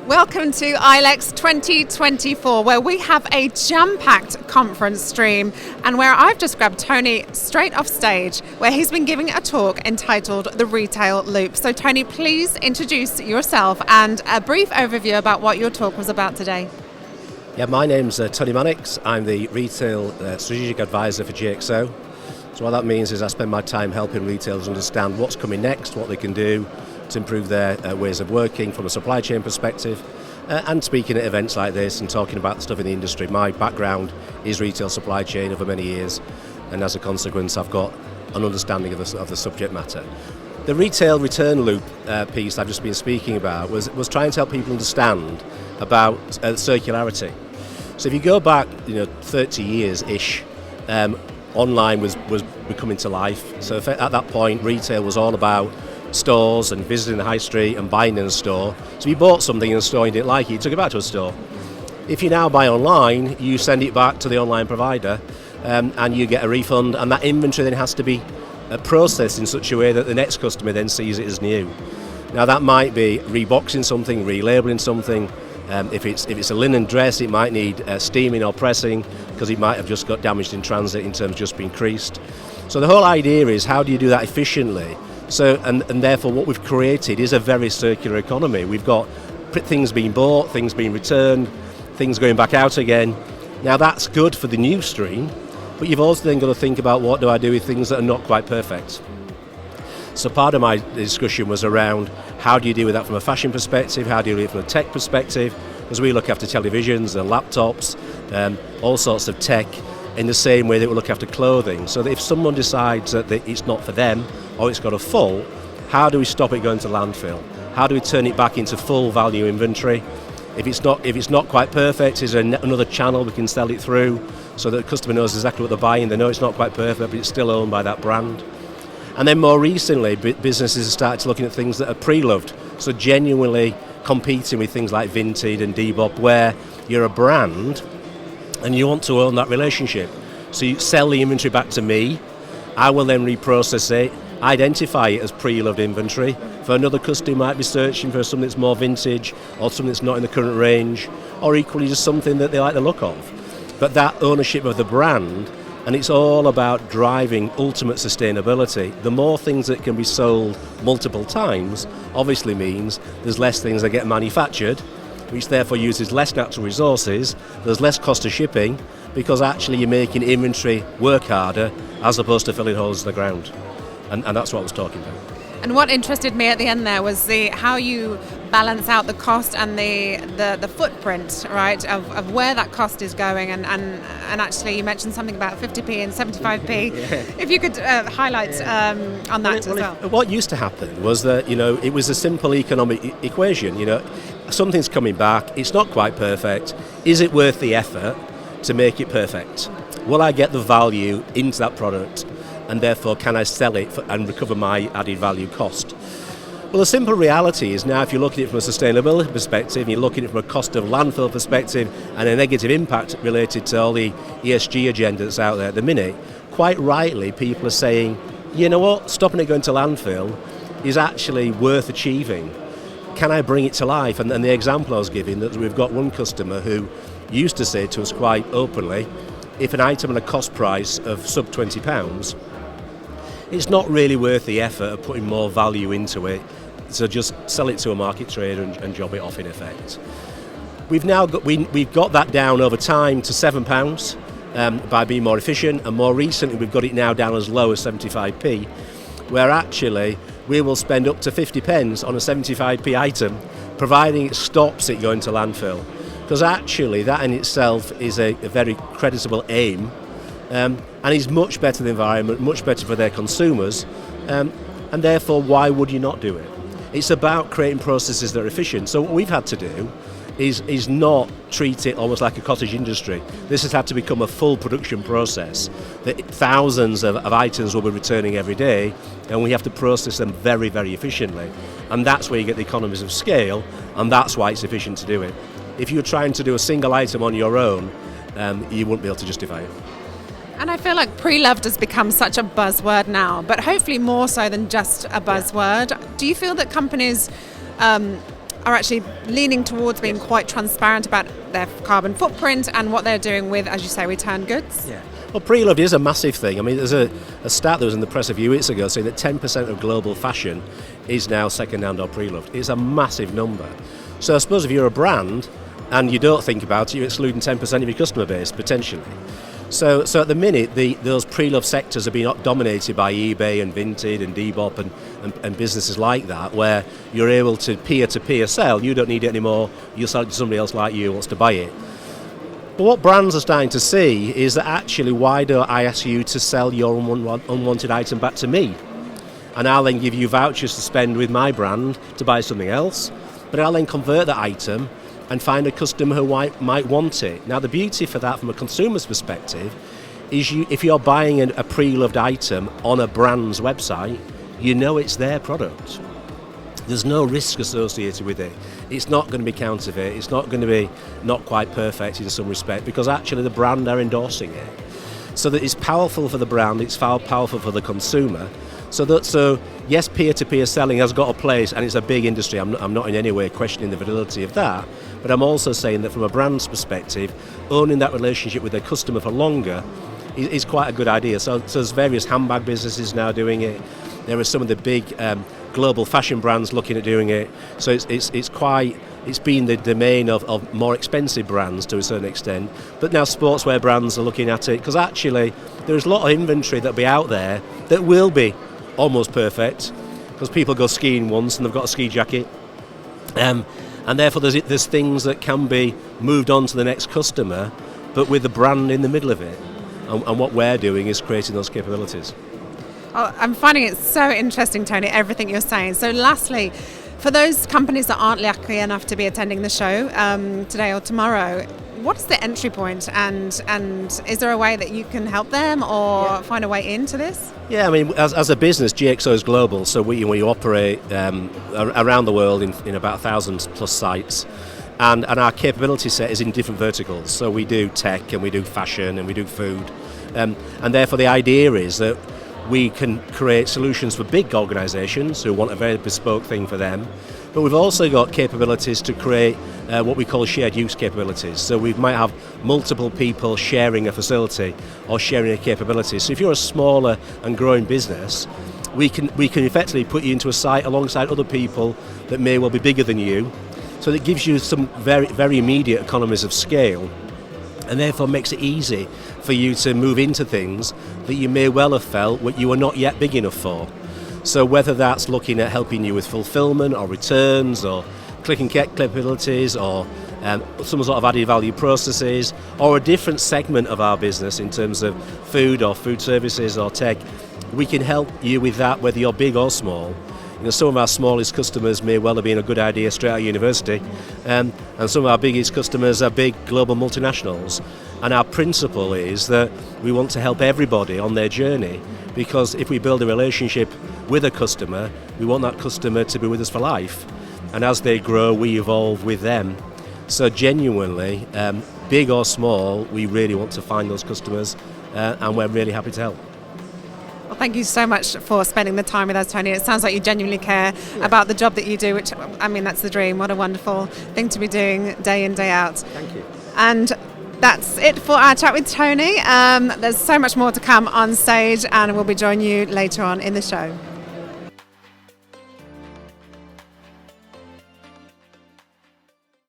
Welcome to IWLEX 2024, where we have a jam-packed conference stream and where I've just grabbed Tony straight off stage, where he's been giving a talk entitled The Retail Loop. So Tony, please introduce yourself and a brief overview about what your talk was about today. Yeah, my name's Tony Mannix. I'm the Retail Strategic Advisor for GXO. So what that means is I spend my time helping retailers understand what's coming next, what they can do to improve their ways of working from a supply chain perspective, and speaking at events like this and talking about the stuff in the industry. My background is retail supply chain over many years, and as a consequence I've got an understanding of the subject matter. The retail return loop piece I've just been speaking about was trying to help people understand about circularity. So if you go back 30 years-ish, online was coming to life. So at that point retail was all about stores and visiting the high street and buying in a store. So if you bought something in a store and you didn't like it, you took it back to a store. If you now buy online, you send it back to the online provider and you get a refund, and that inventory then has to be processed in such a way that the next customer then sees it as new. Now that might be reboxing something, relabeling something. If it's a linen dress, it might need steaming or pressing because it might have just got damaged in transit in terms of just being creased. So the whole idea is, how do you do that efficiently? So and therefore what we've created is a very circular economy. We've got things being bought, things being returned, things going back out again. Now that's good for the new stream, but you've also then got to think about, what do I do with things that are not quite perfect? So part of my discussion was around, how do you deal with that from a fashion perspective, how do you deal with it from a tech perspective, because we look after televisions and laptops, all sorts of tech, in the same way that we look after clothing. So that if someone decides that it's not for them, or it's got a fault, how do we stop it going to landfill? How do we turn it back into full value inventory? If it's not quite perfect, is there another channel we can sell it through so that the customer knows exactly what they're buying? They know it's not quite perfect, but it's still owned by that brand. And then more recently, businesses have started looking at things that are pre-loved, so genuinely competing with things like Vinted and Depop, where you're a brand and you want to own that relationship. So you sell the inventory back to me, I will then reprocess it, identify it as pre-loved inventory. For another customer who might be searching for something that's more vintage, or something that's not in the current range, or equally just something that they like the look of. But that ownership of the brand, and it's all about driving ultimate sustainability. The more things that can be sold multiple times obviously means there's less things that get manufactured, which therefore uses less natural resources, there's less cost of shipping, because actually you're making inventory work harder as opposed to filling holes in the ground. And that's what I was talking about. And what interested me at the end there was how you balance out the cost and the footprint, right, of where that cost is going, and actually you mentioned something about 50p and 75p. Yeah. If you could highlight on that as well. What used to happen was that it was a simple economic equation. Something's coming back, it's not quite perfect. Is it worth the effort to make it perfect? Will I get the value into that product? And therefore, can I sell it and recover my added value cost? Well, the simple reality is now, if you look at it from a sustainability perspective, and you're looking at it from a cost of landfill perspective and a negative impact related to all the ESG agenda that's out there at the minute, quite rightly people are saying, you know what, stopping it going to landfill is actually worth achieving. Can I bring it to life? And the example I was giving, that we've got one customer who used to say to us quite openly, if an item at a cost price of sub £20, it's not really worth the effort of putting more value into it, so just sell it to a market trader and job it off in effect. We've got that down over time to £7 by being more efficient, and more recently we've got it now down as low as 75p, where actually we will spend up to 50 pence on a 75p item, providing it stops it going to landfill. Because actually that in itself is a very creditable aim, and is much better for the environment, much better for their consumers, and therefore why would you not do it? It's about creating processes that are efficient. So what we've had to do is not treat it almost like a cottage industry. This has had to become a full production process, that thousands of items will be returning every day, and we have to process them very, very efficiently. And that's where you get the economies of scale, and that's why it's efficient to do it. If you're trying to do a single item on your own, you wouldn't be able to justify it. And I feel like pre-loved has become such a buzzword now, but hopefully more so than just a buzzword. Yeah. Do you feel that companies are actually leaning towards being quite transparent about their carbon footprint and what they're doing with, as you say, returned goods. Yeah. Well, pre-loved is a massive thing. I mean, there's a stat that was in the press a few weeks ago saying that 10% of global fashion is now second-hand or pre-loved. It's a massive number. So I suppose if you're a brand and you don't think about it, you're excluding 10% of your customer base, potentially. So at the minute, those pre-loved sectors are being dominated by eBay and Vinted and Depop and businesses like that, where you're able to peer-to-peer sell. You don't need it anymore. You sell it to somebody else like you who wants to buy it. But what brands are starting to see is that actually, why don't I ask you to sell your unwanted item back to me? And I'll then give you vouchers to spend with my brand to buy something else, but I'll then convert that item and find a customer who might want it. Now, the beauty for that from a consumer's perspective is if you're buying a pre-loved item on a brand's website, you know it's their product. There's no risk associated with it. It's not going to be counterfeit. It's not going to be not quite perfect in some respect, because actually the brand are endorsing it. So that it's powerful for the brand, it's powerful for the consumer. So yes, peer-to-peer selling has got a place, and it's a big industry. I'm not in any way questioning the validity of that, but I'm also saying that from a brand's perspective, owning that relationship with their customer for longer is quite a good idea. So there's various handbag businesses now doing it. There are some of the big global fashion brands looking at doing it. So it's been the domain of more expensive brands to a certain extent. But now sportswear brands are looking at it, because actually there's a lot of inventory that'll be out there that will be almost perfect, because people go skiing once and they've got a ski jacket. And therefore there's things that can be moved on to the next customer, but with the brand in the middle of it. And what we're doing is creating those capabilities. Oh, I'm finding it so interesting, Tony, everything you're saying. So lastly, for those companies that aren't lucky enough to be attending the show today or tomorrow, what's the entry point, and is there a way that you can help them or find a way into this? Yeah, I mean, as a business, GXO is global, so we operate around the world in about 1,000 plus sites, and our capability set is in different verticals. So we do tech, and we do fashion, and we do food, and therefore the idea is that we can create solutions for big organisations who want a very bespoke thing for them, but we've also got capabilities to create what we call shared use capabilities. So we might have multiple people sharing a facility or sharing a capability. So if you're a smaller and growing business, we can effectively put you into a site alongside other people that may well be bigger than you. So that gives you some very, very immediate economies of scale, and therefore makes it easy for you to move into things that you may well have felt what you were not yet big enough for. So whether that's looking at helping you with fulfillment or returns or click and get capabilities or some sort of added value processes, or a different segment of our business in terms of food or food services or tech, we can help you with that whether you're big or small. You know, some of our smallest customers may well have been a good idea straight out of university, and some of our biggest customers are big global multinationals. And our principle is that we want to help everybody on their journey, because if we build a relationship with a customer, we want that customer to be with us for life. And as they grow, we evolve with them. So genuinely, big or small, we really want to find those customers, and we're really happy to help. Well, thank you so much for spending the time with us, Tony. It sounds like you genuinely care about the job that you do, which, I mean, that's the dream. What a wonderful thing to be doing day in, day out. Thank you. And that's it for our chat with Tony. There's so much more to come on stage, and we'll be joining you later on in the show.